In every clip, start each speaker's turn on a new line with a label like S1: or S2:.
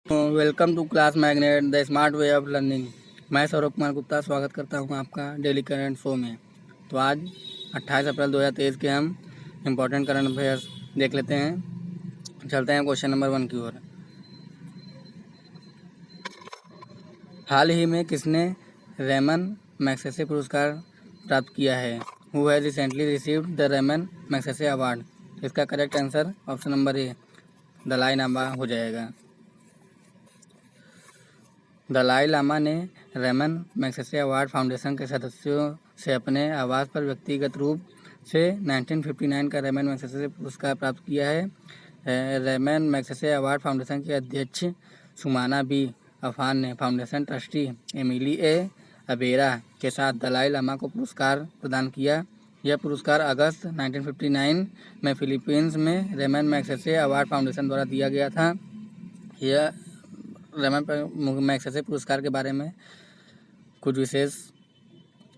S1: Welcome to class magnet the smart way of learning. मैं सौरभ कुमार गुप्ता स्वागत करता हूं आपका डेली करंट शो में। तो आज 28 अप्रैल 2023 के हम इम्पोर्टेंट करंट अफेयर्स देख लेते हैं। चलते हैं क्वेश्चन नंबर 1 की ओर। हाल ही में किसने रेमन मैग्सेसे पुरस्कार प्राप्त किया है? Who has recently received the Ramon Magsaysay award? इसका correct answer option number A Dalai Lama हो जाएगा। दलाई लामा ने रेमन मैग्सेसे अवार्ड फाउंडेशन के सदस्यों से अपने आवास पर व्यक्तिगत रूप से 1959 का रेमन मैग्सेसे पुरस्कार प्राप्त किया है। रेमन मैग्सेसे अवार्ड फाउंडेशन के अध्यक्ष सुमाना बी अफान ने फाउंडेशन ट्रस्टी एमिली ए अबेरा के साथ दलाई लामा को पुरस्कार प्रदान किया। यह पुरस्कार अगस्त 1959 में फिलीपींस में रेमन मैग्सेसे अवार्ड फाउंडेशन द्वारा दिया गया था। यह रेमन मैग्सेसे पुरस्कार के बारे में कुछ विशेष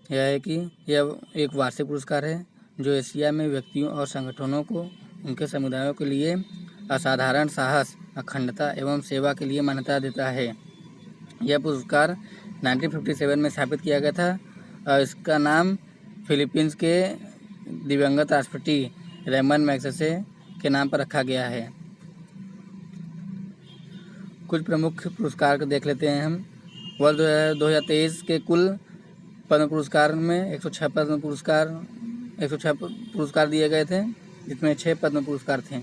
S1: यह है कि यह एक वार्षिक पुरस्कार है जो एशिया में व्यक्तियों और संगठनों को उनके समुदायों के लिए असाधारण साहस, अखंडता एवं सेवा के लिए मान्यता देता है। यह पुरस्कार 1957 में स्थापित किया गया था और इसका नाम फिलीपींस के दिवंगत राष्ट्रपति रेमन मैग्सेसे के नाम पर रखा गया है। कुछ प्रमुख पुरस्कार को देख लेते हैं हम। वर्ष 2023 के कुल पद्म पुरस्कार में 106 पुरस्कार दिए गए थे, जिसमें 6 पद्म पुरस्कार थे।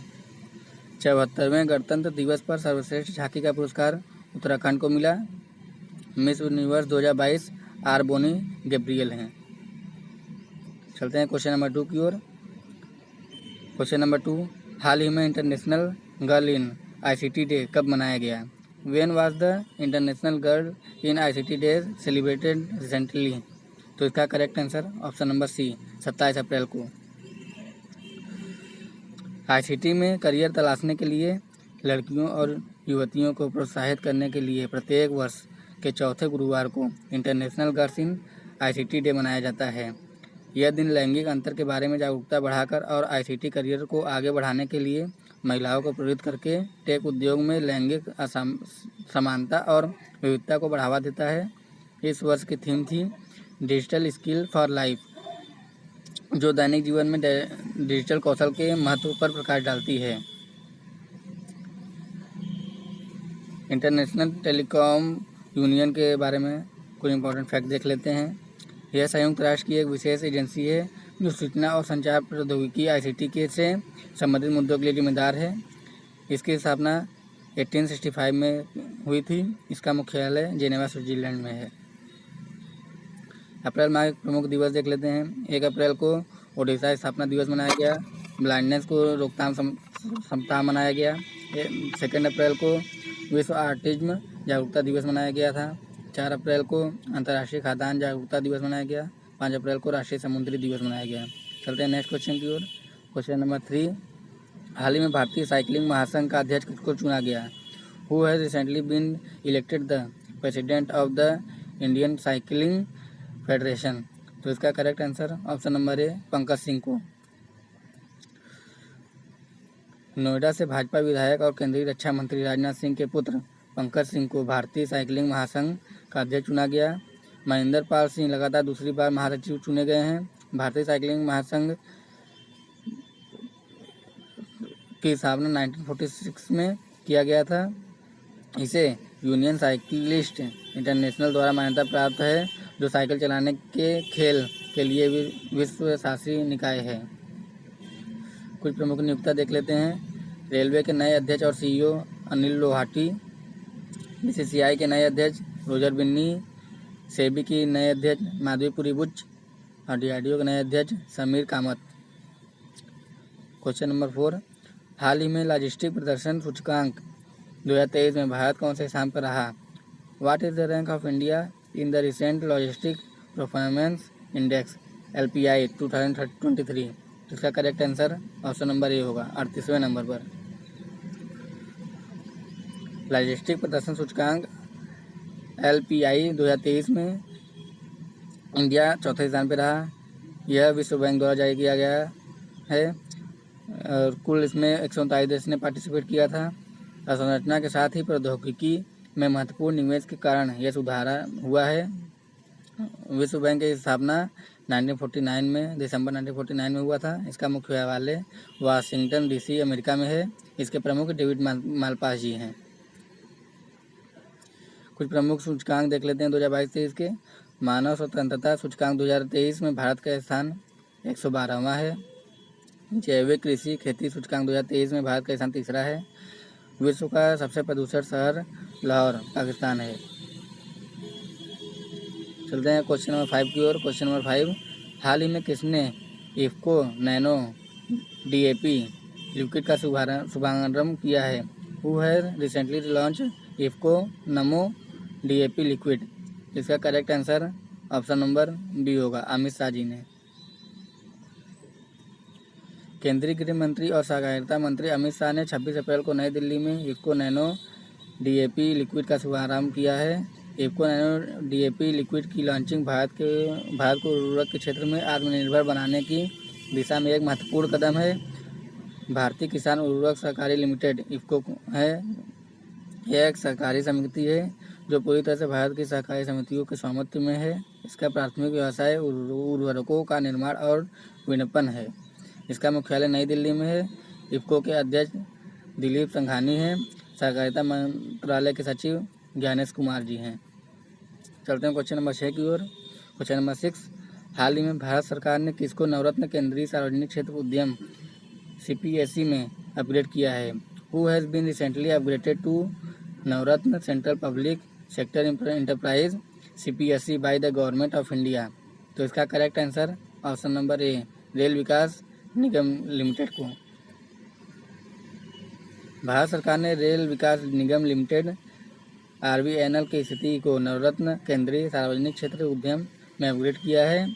S1: 74वें गणतंत्र दिवस पर सर्वश्रेष्ठ झांकी का पुरस्कार उत्तराखंड को मिला। Miss Universe 2022 R Bonney Gabriel हैं। चलते हैं क्वेश्चन नंबर 2 की ओर। क्वेश्चन नंबर 2, हाल ही में international girl in ICT day कब मनाया गया? When was the International Girl in ICT Day celebrated recently? तो इसका correct answer option number C 27 April को। ICT में करियर तलाशने के लिए लड़कियों और युवतियों को प्रोत्साहित करने के लिए प्रत्येक वर्ष के चौथे गुरुवार को international girls in ICT day मनाया जाता है। यह दिन लैंगिक अंतर के बारे में जागरूकता बढ़ाकर और ICT करियर को आगे बढ़ाने के लिए महिलाओं को प्रेरित करके टेक उद्योग में लैंगिक समानता और विविधता को बढ़ावा देता है। इस वर्ष की थीम थी डिजिटल स्किल फॉर लाइफ, जो दैनिक जीवन में डिजिटल कौशल के महत्व पर प्रकाश डालती है। इंटरनेशनल टेलीकॉम यूनियन के बारे में कुछ इंपॉर्टेंट फैक्ट देख लेते हैं। यह संयुक्त राष्ट्र की एक विशेष एजेंसी है जो सूचना और संचार प्रौद्योगिकी ICT के से संबंधित मुद्दों के लिए जिम्मेदार है। इसकी स्थापना 1865 में हुई थी। इसका मुख्यालय जेनेवा स्विट्जरलैंड में है। अप्रैल माह के प्रमुख दिवस देख लेते हैं। 1 अप्रैल को ओडिशा स्थापना दिवस मनाया गया। ब्लाइंडनेस को रोकथाम सप्ताह मनाया गया। 2 अप्रैल को विश्व ऑटिज्म जागरूकता दिवस मनाया गया था। 4 अप्रैल को अंतर्राष्ट्रीय खाद्यान्न जागरूकता दिवस मनाया गया। 5 अप्रैल को राष्ट्रीय समुद्री दिवस मनाया गया। चलते हैं नेक्स्ट क्वेश्चन की ओर। क्वेश्चन नंबर 3, हाल ही में भारतीय साइकिलिंग महासंघ का अध्यक्ष किसको चुना गया? Who has recently been elected the president of the Indian cycling federation? तो इसका correct answer option number A Pankaj Singh को। नोएडा से भाजपा विधायक और केंद्रीय रक्षा मंत्री राजनाथ सिंह के पुत्र पंकज सिंह को भारतीय साइकिलिंग महासंघ का अध्यक्ष चुना गया। महेंद्र पाल सिंह लगातार दूसरी बार महासचिव चुने गए हैं। भारतीय साइकिलिंग महासंघ की स्थापना 1946 में किया गया था। इसे यूनियन साइकिलिस्ट इंटरनेशनल द्वारा मान्यता प्राप्त है, जो साइकिल चलाने के खेल के लिए विश्व शासी निकाय है। कुछ प्रमुख नियुक्ता देख लेते हैं। रेलवे के नए अध्यक्ष और CEO अनिल लोहाटी, BCCI के नए अध्यक्ष रोजर बिन्नी, सेबी की नए अध्यक्ष माधवीपुरी बुच और DRDO के नए अध्यक्ष समीर कामत। क्वेश्चन नंबर 4, हाल ही में लॉजिस्टिक प्रदर्शन सूचकांक 2023 में भारत कौन से स्थान पर रहा? What is the rank of India in the recent logistic performance index LPI 2023? इसका correct answer option number A होगा 38वें नंबर पर। लॉजिस्टिक प्रदर्शन सूचकांक LPI 2023 में इंडिया चौथे स्थान पर रहा। यह विश्व बैंक द्वारा जारी किया गया है और कुल इसमें 139 देश ने पार्टिसिपेट किया था। अवसंरचना के साथ ही प्रौद्योगिकी में महत्वपूर्ण निवेश के कारण यह सुधार हुआ है। विश्व बैंक की स्थापना 1949 में दिसंबर 1949 में हुआ था। इसका मुख्यालय वाशिंगटन डीसी अमेरिका में है। इसके प्रमुख डेविड मालपास जी हैं। कुछ प्रमुख सूचकांक देख लेते हैं 2022-23 के। मानव स्वतंत्रता सूचकांक 2023 में भारत का स्थान 112वां है। जैविक कृषि खेती सूचकांक 2023 में भारत का स्थान 3रा है। विश्व का सबसे प्रदूषित शहर लाहौर पाकिस्तान है। चलते हैं क्वेश्चन नंबर 5 की ओर। क्वेश्चन नंबर 5, हाल ही में किसने इफ्को नैनो डीएपी लिक्विड का शुभारंभ किया है? Who has recently launched IFFCO nano DAP liquid? इसका correct answer option number B होगा, अमित शाह जी ने। केंद्रीय गृह मंत्री और सहकारिता मंत्री अमित शाह ने 26 अप्रैल को नई दिल्ली में इफ्को नैनो डीएपी लिक्विड का शुभारंभ किया है। इफ्को नैनो डीएपी लिक्विड की लॉन्चिंग भारत को उर्वरक के क्षेत्र में आत्मनिर्भर बनाने की दिशा में एक महत्वपूर्ण कदम है। भारतीय किसान उर्वरक सहकारी लिमिटेड इफ्को है। यह एक सहकारी समिति है जो पूरी तरह से भारत की सहकारी समितियों के स्वामित्व में है। इसका प्राथमिक व्यवसाय उर्वरकों का निर्माण और विपणन है। इसका मुख्यालय नई दिल्ली में है। इफ्को के अध्यक्ष दिलीप संघानी हैं। सहकारिता मंत्रालय के सचिव ज्ञानेश कुमार जी हैं। चलते हैं क्वेश्चन नंबर 6 की ओर। क्वेश्चन नंबर 6, हाल ही में भारत सरकार ने किसको नवरत्न केंद्रीय सार्वजनिक क्षेत्र उद्यम CPSE में अपग्रेड किया है? Who has been recently upgraded to Navratna central public sector enterprise CPSE by the government of India? तो इसका correct answer option number A, Rail Vikas Nigam Limited को। भारत सरकार ने रेल विकास निगम लिमिटेड RVNL की स्थिति को नवरत्न केंद्रीय सार्वजनिक क्षेत्र उद्यम में अपग्रेड किया है।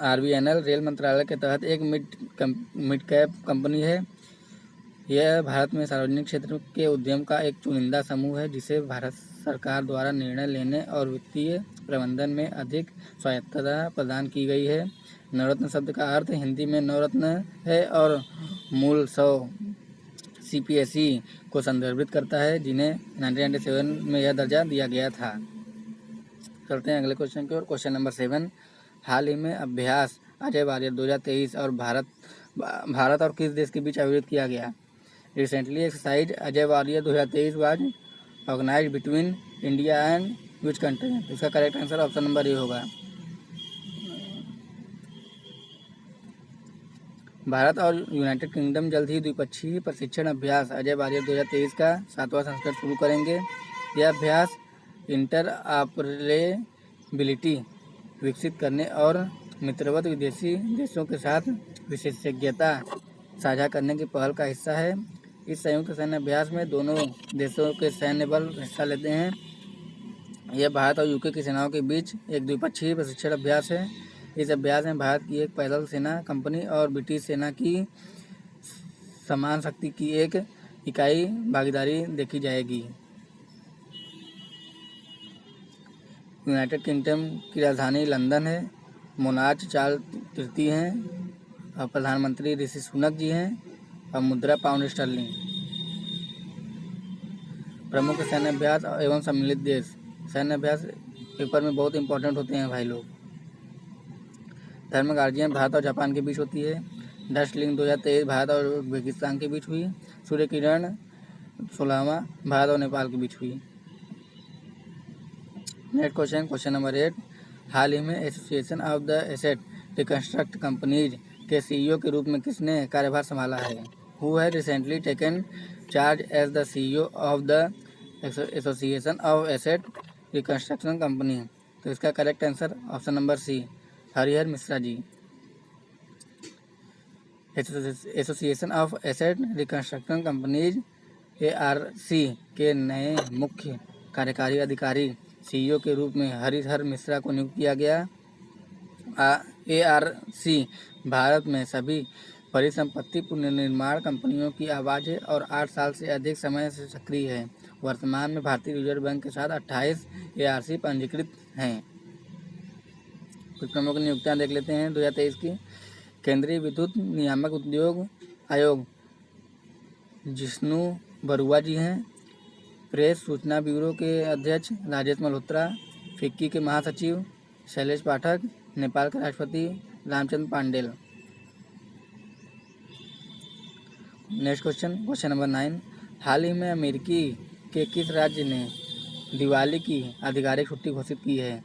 S1: RVNL रेल मंत्रालय के तहत एक मिड कैप कंपनी है। यह भारत में सार्वजनिक क्षेत्र के उद्यम का एक चुनिंदा समूह है जिसे भारत सरकार द्वारा निर्णय लेने और वित्तीय प्रबंधन में अधिक स्वायत्तता प्रदान की गई है। नवरत्न शब्द का अर्थ हिंदी में नवरत्न है और मूल 100 CPSE को संदर्भित करता है जिन्हें 1997 में यह दर्जा दिया गया था। चलते हैं अगले क्वेश्चन की ओर। क्वेश्चन नंबर 7, हाल ही में अभ्यास अजय वारियर 2023 और भारत और किस देश के बीच आयोजित किया गया? Recently exercise Ajay warrior 2023 was organised between India and which country? इसका correct answer option number A होगा। भारत और यूनाइटेड किंगडम जल्द ही द्विपक्षीय प्रशिक्षण अभ्यास अजय वारियर 2023 का 7वां संस्करण शुरू करेंगे। यह अभ्यास इंटरऑपरेबिलिटी विकसित करने और मित्रवत विदेशी देशों के साथ विशेषज्ञता साझा करने की पहल का हिस्सा है। इस संयुक्त सैन्य अभ्यास में दोनों देशों के सैन्य बल हिस्सा लेते हैं। यह भारत और यूके की सेनाओं के बीच एक द्विपक्षीय प्रशिक्षण अभ्यास है। इस अभ्यास में भारत की एक पैदल सेना कंपनी और ब्रिटिश सेना की समान शक्ति की एक इकाई भागीदारी देखी जाएगी। यूनाइटेड किंगडम की राजधानी लंदन है। मोनार्च चार्ल्स तृतीय हैं और प्रधानमंत्री ऋषि सुनक जी हैं और मुद्रा पाउंड स्टर्लिंग। प्रमुख सैन्य अभ्यास एवं सम्मिलित देश। सैन्य अभ्यास पेपर में बहुत इंपॉर्टेंट होते हैं भाई लोग। थर्मल गार्जियन भारत और जापान के बीच होती है। डस्ट लिंक 2023 भारत और उज्बेकिस्तान के बीच हुई। सूर्य किरण 16वां भारत और नेपाल के बीच हुई। नेक्स्ट क्वेश्चन, क्वेश्चन नंबर 8, हाल ही में association of the asset reconstruct companies के CEO के रूप में किसने कार्यभार संभाला है? Who has recently taken charge as the CEO of the association of asset reconstruction company? तो इसका correct answer option number C, Harihar Mishra ji. Association of asset reconstruction companies ARC के नए मुख्य कार्यकारी अधिकारी CEO के रूप में हरिहर मिश्रा को नियुक्त किया गया। ARC भारत में सभी परिसंपत्ति पुनर्निर्माण कंपनियों की आवाज़ है और 8 साल से अधिक समय से सक्रिय है। वर्तमान में भारतीय रिजर्व बैंक के साथ 28 ARC पंजीकृत हैं। कुछ प्रमुख नियुक्तियां देख लेते हैं 2023 की। केंद्रीय विद्युत नियामक उद्योग आयोग जिष्णु बरुआ जी हैं। प्रेस सूचना ब्यूरो के अध्यक्ष राजेश मल्होत्रा। फिक्की के महासचिव शैलेश पाठक। नेपाल के राष्ट्रपति Ramchandra Paudel. Next question number 9। हाल ही में अमेरिकी के किस राज्य ने दिवाली की आधिकारिक छुट्टी घोषित की है?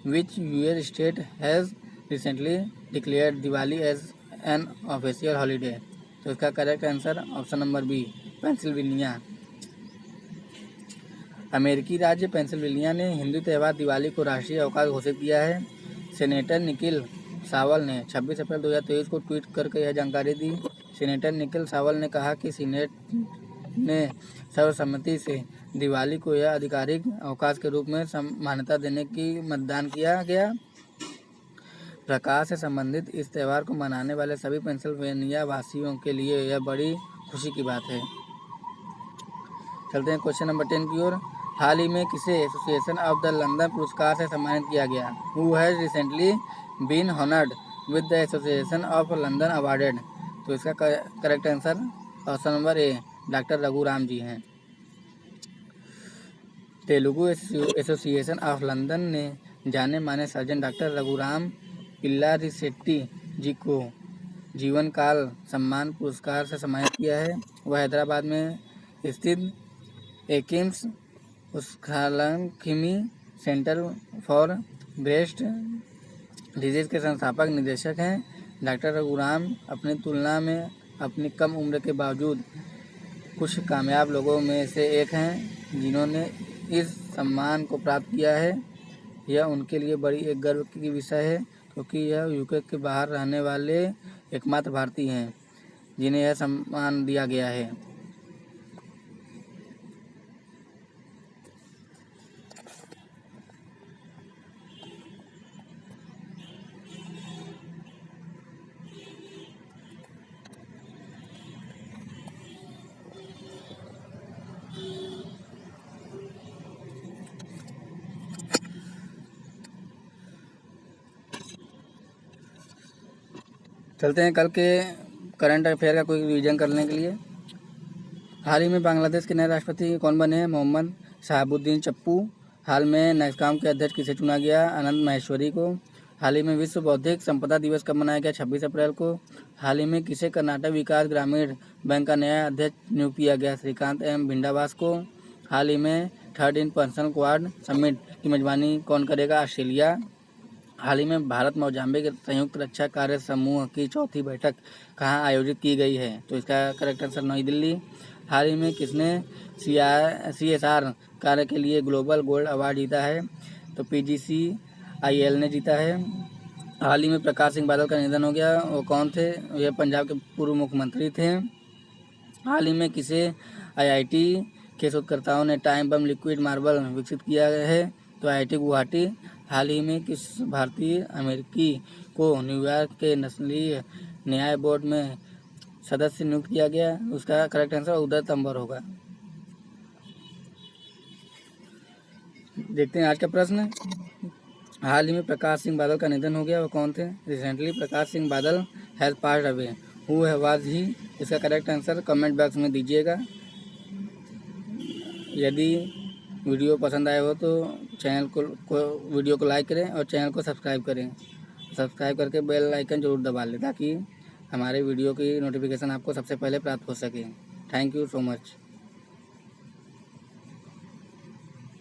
S1: Which US state has recently declared Diwali as an official holiday? तो इसका correct answer option number B, Pennsylvania. अमेरिकी राज्य पेंसिल्वेनिया ने हिंदू त्यौहार दिवाली को राष्ट्रीय अवकाश घोषित किया है। सेनेटर निखिल सावल ने 26 अप्रैल 2023 को ट्वीट करके यह जानकारी दी। सेनेटर निखिल सावल ने कहा कि सीनेट ने सर्वसम्मति से दिवाली को यह आधिकारिक अवकाश के रूप में मान्यता देने की मतदान किया गया। प्रकाश से संबंधित इस त्यौहार को मनाने वाले सभी पेंसिल्वेनिया वासियों के लिए यह बड़ी खुशी की बात है। चलते हैं क्वेश्चन नंबर 10 की ओर। हाल ही में किसे एसोसिएशन ऑफ द लंदन पुरस्कार से सम्मानित किया गया? Who has recently been honoured with the association of London awarded? तो इसका correct answer option number A, doctor Raghuram ji हैं। तेलुगु एसोसिएशन ऑफ लंदन ने जाने माने सर्जन डॉक्टर रघुराम पिल्लारिसेट्टी जी को जीवन काल सम्मान पुरस्कार से सम्मानित किया है। वह हैदराबाद में स्थित एकिम्स उस्खालखिमी सेंटर फॉर ब्रेस्ट डिजीज के संस्थापक निदेशक हैं। डॉक्टर रघुराम अपनी तुलना में अपनी कम उम्र के बावजूद कुछ कामयाब लोगों में से एक हैं जिन्होंने इस सम्मान को प्राप्त किया है। यह उनके लिए बड़ी एक गर्व की विषय है क्योंकि यह यूके के बाहर रहने वाले एकमात्र भारतीय हैं जिन्हें यह सम्मान दिया गया है। चलते हैं कल के करंट अफेयर का कोई रिवीजन करने के लिए। हाल ही में बांग्लादेश के नए राष्ट्रपति कौन बने हैं? मोहम्मद शहाबुद्दीन चप्पू। हाल में नैस्कॉम के अध्यक्ष किसे चुना गया? आनंद माहेश्वरी को। हाल ही में विश्व बौद्धिक संपदा दिवस कब मनाया गया? 26 अप्रैल को। हाल ही में किसे कर्नाटक विकास ग्रामीण बैंक का नया अध्यक्ष नियुक्त किया गया? श्रीकांत एम भिंडावास को। हाल ही में 3rd in person quad summit की मेजबानी कौन करेगा? ऑस्ट्रेलिया। हाल ही में भारत मोजाम्बिक संयुक्त रक्षा कार्य समूह की 4थी बैठक कहाँ आयोजित की गई है? तो इसका करेक्ट आंसर नई दिल्ली। हाल ही में किसने CSR कार्य के लिए ग्लोबल गोल्ड अवार्ड जीता है? तो PGCIL ने जीता है। हाल ही में प्रकाश सिंह बादल का निधन हो गया, वो कौन थे? यह पंजाब के पूर्व मुख्यमंत्री थे। हाल ही में किसे IIT के शोधकर्ताओं ने टाइम बम लिक्विड मार्बल विकसित किया है? तो IIT गुवाहाटी। हाल ही में किस भारतीय अमेरिकी को न्यूयॉर्क के नस्लीय न्याय बोर्ड में सदस्य नियुक्त किया गया? उसका करेक्ट आंसर उदय तंवर होगा। देखते हैं आज का प्रश्न। हाल ही में प्रकाश सिंह बादल का निधन हो गया, वो कौन थे? Recently Prakash Singh Badal has passed away, who was he? इसका करेक्ट आंसर कमेंट बॉक्स में दीजिएगा। यदि वीडियो पसंद आया हो तो चैनल को वीडियो को लाइक करें और चैनल को सब्सक्राइब करें। सब्सक्राइब करके बेल आइकन जरूर दबा लें ताकि हमारे वीडियो की नोटिफिकेशन आपको सबसे पहले प्राप्त हो सके। Thank you so much.